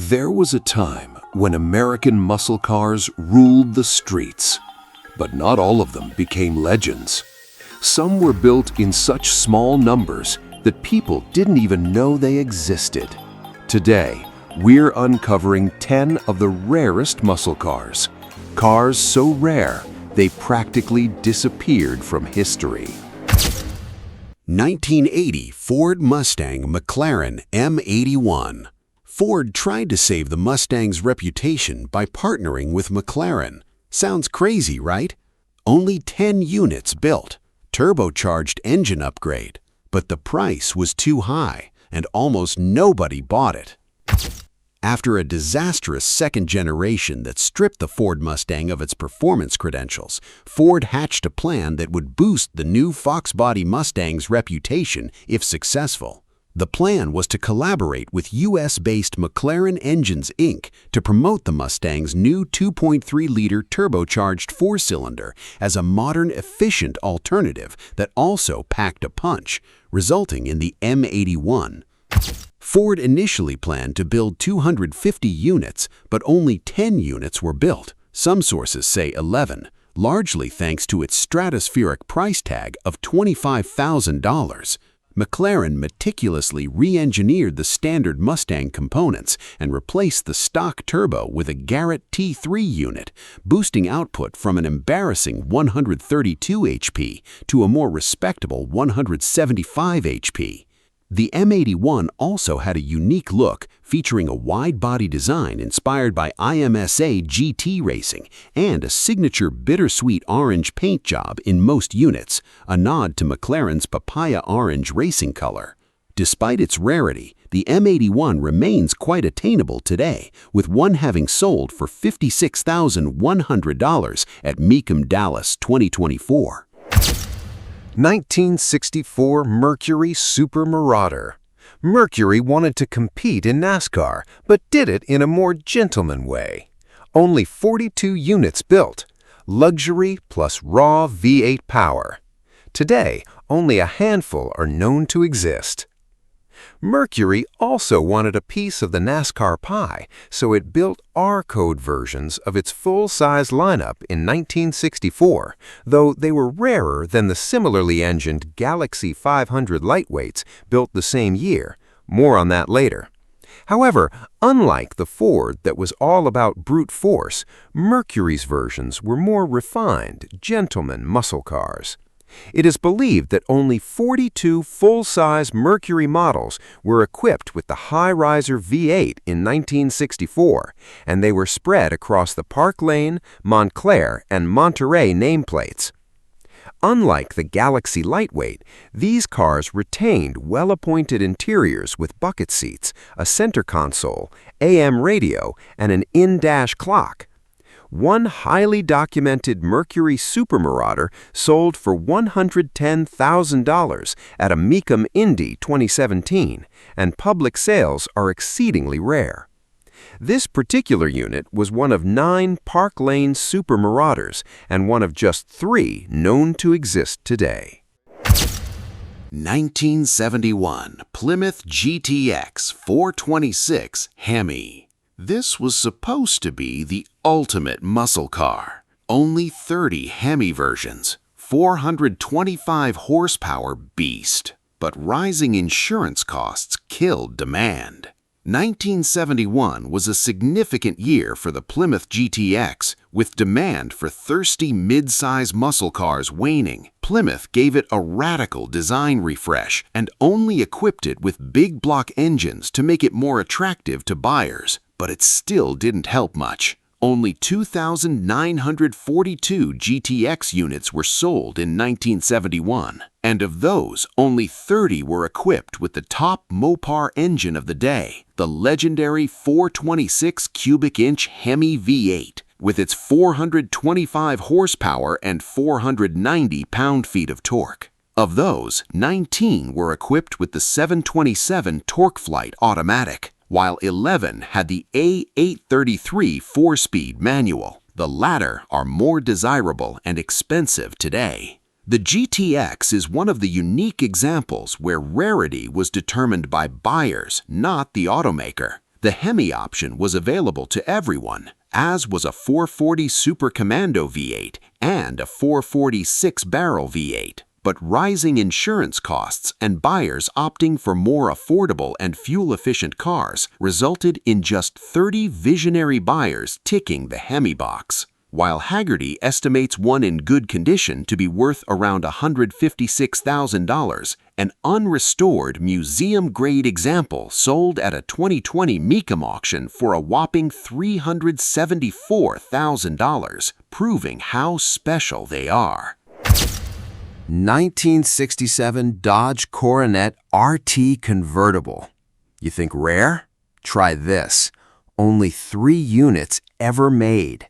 There was a time when American muscle cars ruled the streets, but not all of them became legends. Some were built in such small numbers that people didn't even know they existed. Today, we're uncovering 10 of the rarest muscle cars. Cars so rare, they practically disappeared from history. 1980 Ford Mustang McLaren M81. Ford tried to save the Mustang's reputation by partnering with McLaren. Sounds crazy, right? Only 10 units built, turbocharged engine upgrade, but the price was too high and almost nobody bought it. After a disastrous second generation that stripped the Ford Mustang of its performance credentials, Ford hatched a plan that would boost the new Fox-body Mustang's reputation if successful. The plan was to collaborate with US-based McLaren Engines Inc. to promote the Mustang's new 2.3-liter turbocharged four-cylinder as a modern, efficient alternative that also packed a punch, resulting in the M81. Ford initially planned to build 250 units, but only 10 units were built. Some sources say 11, largely thanks to its stratospheric price tag of $25,000. McLaren meticulously re-engineered the standard Mustang components and replaced the stock turbo with a Garrett T3 unit, boosting output from an embarrassing 132 HP to a more respectable 175 HP. The M81 also had a unique look, featuring a wide-body design inspired by IMSA GT racing and a signature bittersweet orange paint job in most units, a nod to McLaren's papaya orange racing color. Despite its rarity, the M81 remains quite attainable today, with one having sold for $56,100 at Mecum Dallas 2024. 1964 Mercury Super Marauder. Mercury wanted to compete in NASCAR, but did it in a more gentleman way. Only 42 units built, luxury plus raw V8 power. Today, only a handful are known to exist. Mercury also wanted a piece of the NASCAR pie, so it built R-code versions of its full-size lineup in 1964, though they were rarer than the similarly engined Galaxie 500 lightweights built the same year. More on that later. However, unlike the Ford that was all about brute force, Mercury's versions were more refined, gentleman muscle cars. It is believed that only 42 full-size Mercury models were equipped with the high-riser V8 in 1964, and they were spread across the Park Lane, Montclair, and Monterey nameplates. Unlike the Galaxie lightweight, these cars retained well-appointed interiors with bucket seats, a center console, AM radio, and an in-dash clock. One highly documented Mercury Super Marauder sold for $110,000 at a Mecum Indy 2017, and public sales are exceedingly rare. This particular unit was one of 9 Park Lane Super Marauders and one of just 3 known to exist today. 1971 Plymouth GTX 426 Hemi. This was supposed to be the ultimate muscle car. Only 30 Hemi versions, 425 horsepower beast. But rising insurance costs killed demand. 1971 was a significant year for the Plymouth GTX, with demand for thirsty mid-size muscle cars waning. Plymouth gave it a radical design refresh and only equipped it with big block engines to make it more attractive to buyers. But it still didn't help much. Only 2,942 GTX units were sold in 1971, and of those, only 30 were equipped with the top Mopar engine of the day, the legendary 426 cubic inch Hemi V8, with its 425 horsepower and 490 pound-feet of torque. Of those, 19 were equipped with the 727 TorqueFlite automatic, while 11 had the A833 4-speed manual. The latter are more desirable and expensive today. The GTX is one of the unique examples where rarity was determined by buyers, not the automaker. The Hemi option was available to everyone, as was a 440 Super Commando V8 and a 440 Six-Barrel V8. But rising insurance costs and buyers opting for more affordable and fuel-efficient cars resulted in just 30 visionary buyers ticking the Hemi box. While Hagerty estimates one in good condition to be worth around $156,000, an unrestored museum-grade example sold at a 2020 Mecum auction for a whopping $374,000, proving how special they are. 1967 Dodge Coronet RT Convertible. You think rare? Try this. Only 3 units ever made.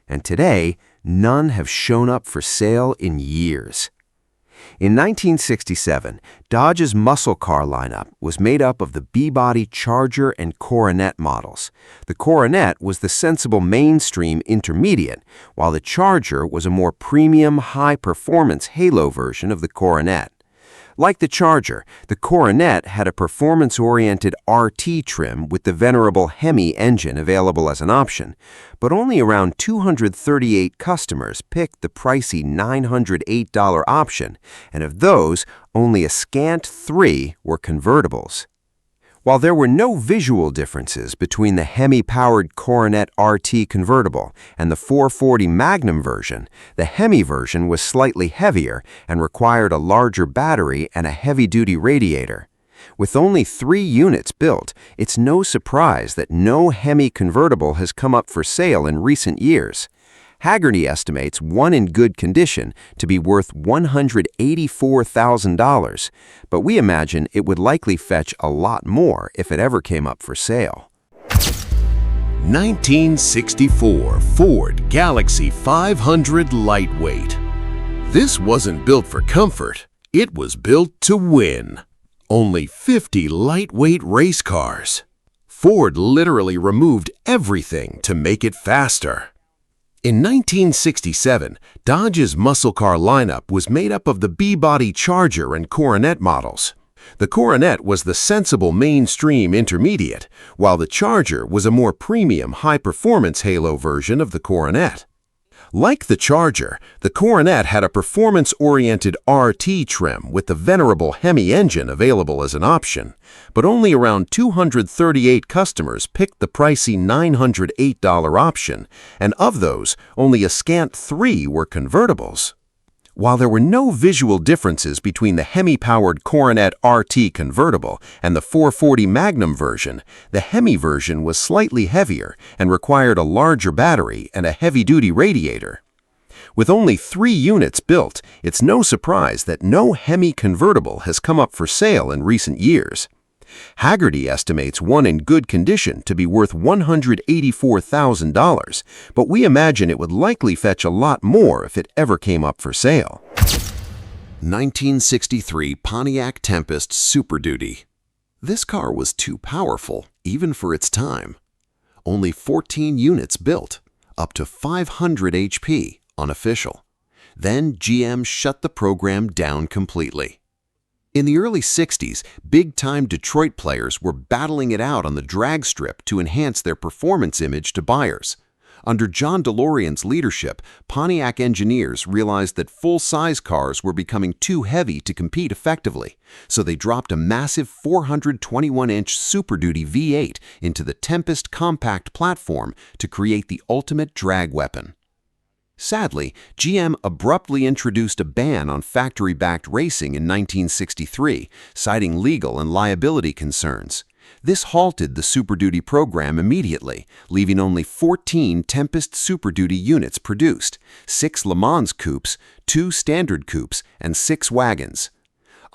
And today, none have shown up for sale in years. In 1967, Dodge's muscle car lineup was made up of the B-body Charger and Coronet models. The Coronet was the sensible mainstream intermediate, while the Charger was a more premium, high-performance halo version of the Coronet. Like the Charger, the Coronet had a performance-oriented RT trim with the venerable Hemi engine available as an option, but only around 238 customers picked the pricey $908 option, and of those, only a scant 3 were convertibles. While there were no visual differences between the Hemi-powered Coronet RT convertible and the 440 Magnum version, the Hemi version was slightly heavier and required a larger battery and a heavy-duty radiator. With only 3 units built, it's no surprise that no Hemi convertible has come up for sale in recent years. Hagerty estimates one in good condition to be worth $184,000, but we imagine it would likely fetch a lot more if it ever came up for sale. 1964 Ford Galaxie 500 Lightweight. This wasn't built for comfort, it was built to win. Only 50 lightweight race cars. Ford literally removed everything to make it faster. In 1967, Dodge's muscle car lineup was made up of the B-body Charger and Coronet models. The Coronet was the sensible mainstream intermediate, while the Charger was a more premium high-performance halo version of the Coronet. Like the Charger, the Coronet had a performance-oriented RT trim with the venerable Hemi engine available as an option, but only around 238 customers picked the pricey $908 option, and of those, only a scant 3 were convertibles. While there were no visual differences between the Hemi-powered Coronet RT convertible and the 440 Magnum version, the Hemi version was slightly heavier and required a larger battery and a heavy-duty radiator. With only 3 units built, it's no surprise that no Hemi convertible has come up for sale in recent years. Hagerty estimates one in good condition to be worth $184,000, but we imagine it would likely fetch a lot more if it ever came up for sale. 1963 Pontiac Tempest Super Duty. This car was too powerful, even for its time. Only 14 units built, up to 500 HP, unofficial. Then GM shut the program down completely. In the early 60s, big-time Detroit players were battling it out on the drag strip to enhance their performance image to buyers. Under John DeLorean's leadership, Pontiac engineers realized that full-size cars were becoming too heavy to compete effectively, so they dropped a massive 421-inch Super Duty V8 into the Tempest compact platform to create the ultimate drag weapon. Sadly, GM abruptly introduced a ban on factory-backed racing in 1963, citing legal and liability concerns. This halted the Super Duty program immediately, leaving only 14 Tempest Super Duty units produced, 6 Le Mans coupes, 2 standard coupes, and 6 wagons.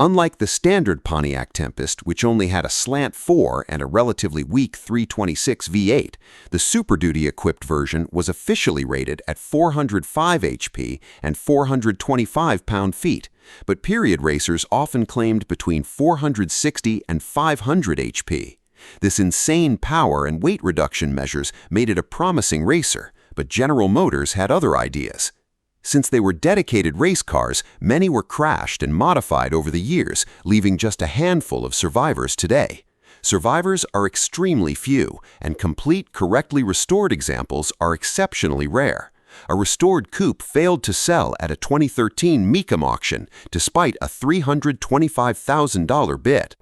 Unlike the standard Pontiac Tempest, which only had a slant 4 and a relatively weak 326 V8, the Super Duty-equipped version was officially rated at 405 HP and 425 pound-feet, but period racers often claimed between 460 and 500 HP. This insane power and weight reduction measures made it a promising racer, but General Motors had other ideas. Since they were dedicated race cars, many were crashed and modified over the years, leaving just a handful of survivors today. Survivors are extremely few, and complete, correctly restored examples are exceptionally rare. A restored coupe failed to sell at a 2013 Mecum auction, despite a $325,000 bid.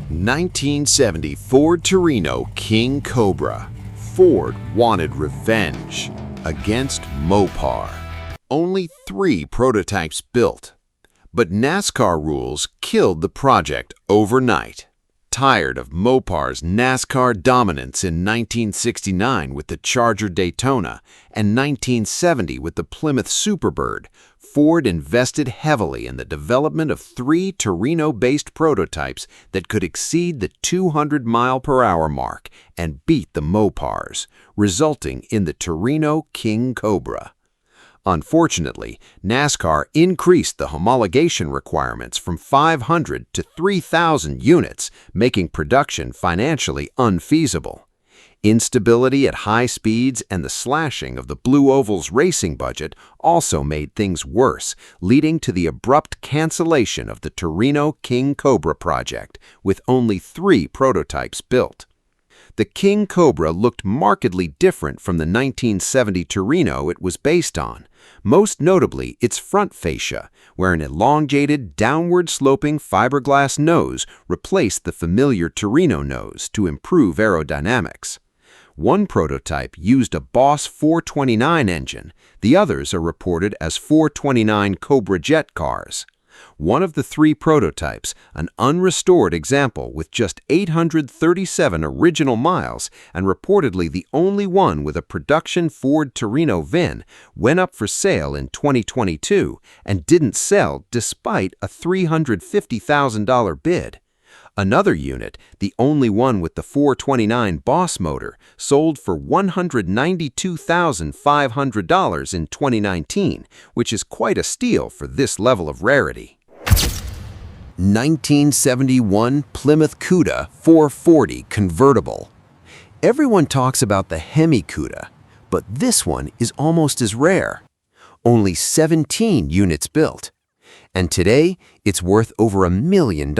1970 Ford Torino King Cobra. Ford wanted revenge against Mopar. Only 3 prototypes built. But NASCAR rules killed the project overnight. Tired of Mopar's NASCAR dominance in 1969 with the Charger Daytona and 1970 with the Plymouth Superbird, Ford invested heavily in the development of 3 Torino-based prototypes that could exceed the 200-mile-per-hour mark and beat the Mopars, resulting in the Torino King Cobra. Unfortunately, NASCAR increased the homologation requirements from 500 to 3,000 units, making production financially unfeasible. Instability at high speeds and the slashing of the Blue Oval's racing budget also made things worse, leading to the abrupt cancellation of the Torino King Cobra project, with only 3 prototypes built. The King Cobra looked markedly different from the 1970 Torino it was based on, most notably its front fascia, where an elongated, downward-sloping fiberglass nose replaced the familiar Torino nose to improve aerodynamics. One prototype used a Boss 429 engine, the others are reported as 429 Cobra Jet cars. One of the 3 prototypes, an unrestored example with just 837 original miles and reportedly the only one with a production Ford Torino VIN, went up for sale in 2022 and didn't sell despite a $350,000 bid. Another unit, the only one with the 429 Boss motor, sold for $192,500 in 2019, which is quite a steal for this level of rarity. 1971 Plymouth Cuda 440 Convertible. Everyone talks about the Hemi Cuda, but this one is almost as rare. Only 17 units built. And today, it's worth over $1 million.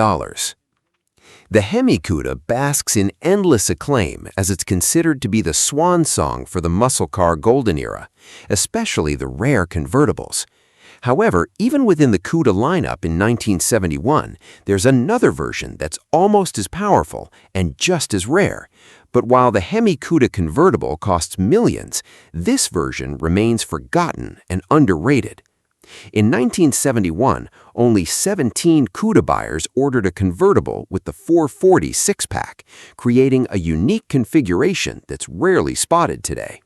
The Hemi Cuda basks in endless acclaim as it's considered to be the swan song for the muscle car golden era, especially the rare convertibles. However, even within the Cuda lineup in 1971, there's another version that's almost as powerful and just as rare. But while the Hemi Cuda convertible costs millions, this version remains forgotten and underrated. In 1971, only 17 Cuda buyers ordered a convertible with the 440 six-pack, creating a unique configuration that's rarely spotted today.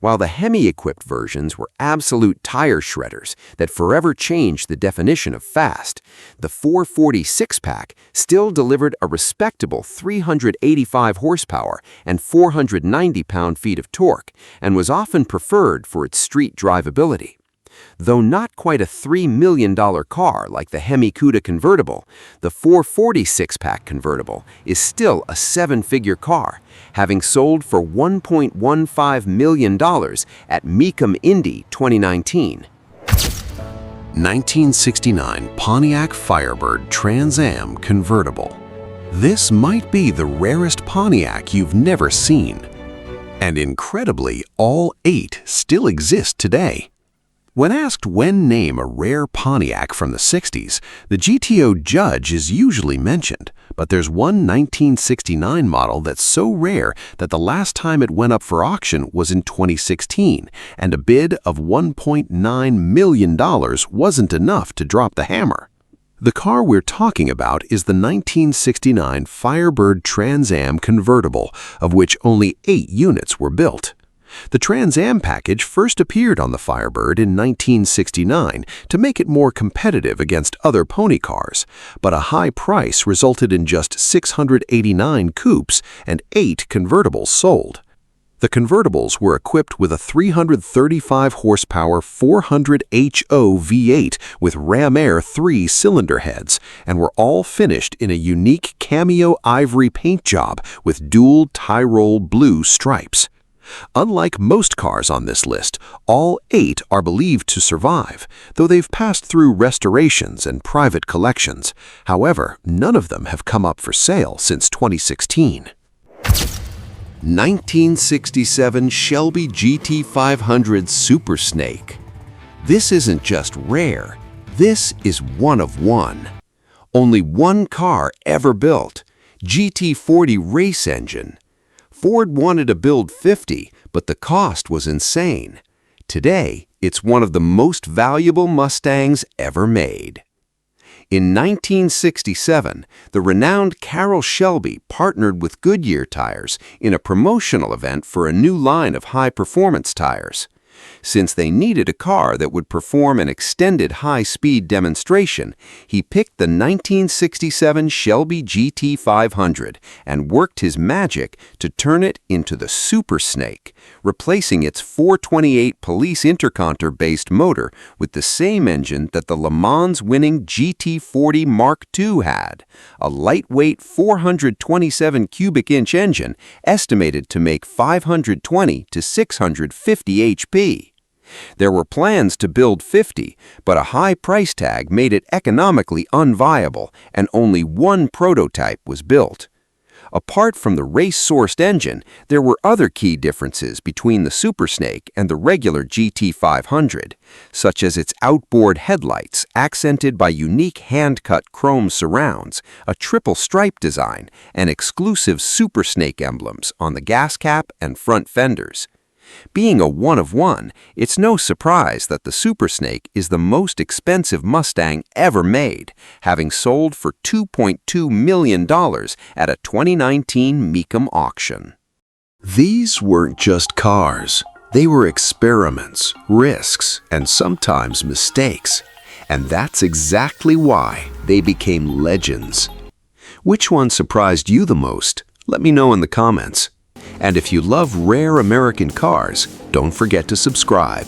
While the Hemi-equipped versions were absolute tire shredders that forever changed the definition of fast, the 440 six-pack still delivered a respectable 385 horsepower and 490 pound-feet of torque and was often preferred for its street drivability. Though not quite a $3 million car like the Hemi Cuda convertible, the 440 six-pack convertible is still a 7-figure car, having sold for $1.15 million at Mecum Indy 2019. 1969 Pontiac Firebird Trans Am Convertible. This might be the rarest Pontiac you've never seen. And incredibly, all 8 still exist today. When asked when name a rare Pontiac from the 60s, the GTO Judge is usually mentioned, but there's one 1969 model that's so rare that the last time it went up for auction was in 2016, and a bid of $1.9 million wasn't enough to drop the hammer. The car we're talking about is the 1969 Firebird Trans Am convertible, of which only 8 units were built. The Trans Am package first appeared on the Firebird in 1969 to make it more competitive against other pony cars, but a high price resulted in just 689 coupes and 8 convertibles sold. The convertibles were equipped with a 335 horsepower 400 HO V8 with Ram Air 3 cylinder heads and were all finished in a unique cameo ivory paint job with dual Tyrol blue stripes. Unlike most cars on this list, all 8 are believed to survive, though they've passed through restorations and private collections. However, none of them have come up for sale since 2016. 1967 Shelby GT500 Super Snake. This isn't just rare, this is one of one. Only one car ever built, GT40 race engine. Ford wanted to build 50, but the cost was insane. Today, it's one of the most valuable Mustangs ever made. In 1967, the renowned Carroll Shelby partnered with Goodyear tires in a promotional event for a new line of high-performance tires. Since they needed a car that would perform an extended high-speed demonstration, he picked the 1967 Shelby GT500 and worked his magic to turn it into the Super Snake, replacing its 428 Police Interconter-based motor with the same engine that the Le Mans-winning GT40 Mark II had, a lightweight 427 cubic inch engine estimated to make 520 to 650 HP. There were plans to build 50, but a high price tag made it economically unviable, and only one prototype was built. Apart from the race-sourced engine, there were other key differences between the Super Snake and the regular GT500, such as its outboard headlights accented by unique hand-cut chrome surrounds, a triple stripe design, and exclusive Super Snake emblems on the gas cap and front fenders. Being a one-of-one, it's no surprise that the Super Snake is the most expensive Mustang ever made, having sold for $2.2 million at a 2019 Mecum auction. These weren't just cars. They were experiments, risks, and sometimes mistakes. And that's exactly why they became legends. Which one surprised you the most? Let me know in the comments. And if you love rare American cars, don't forget to subscribe.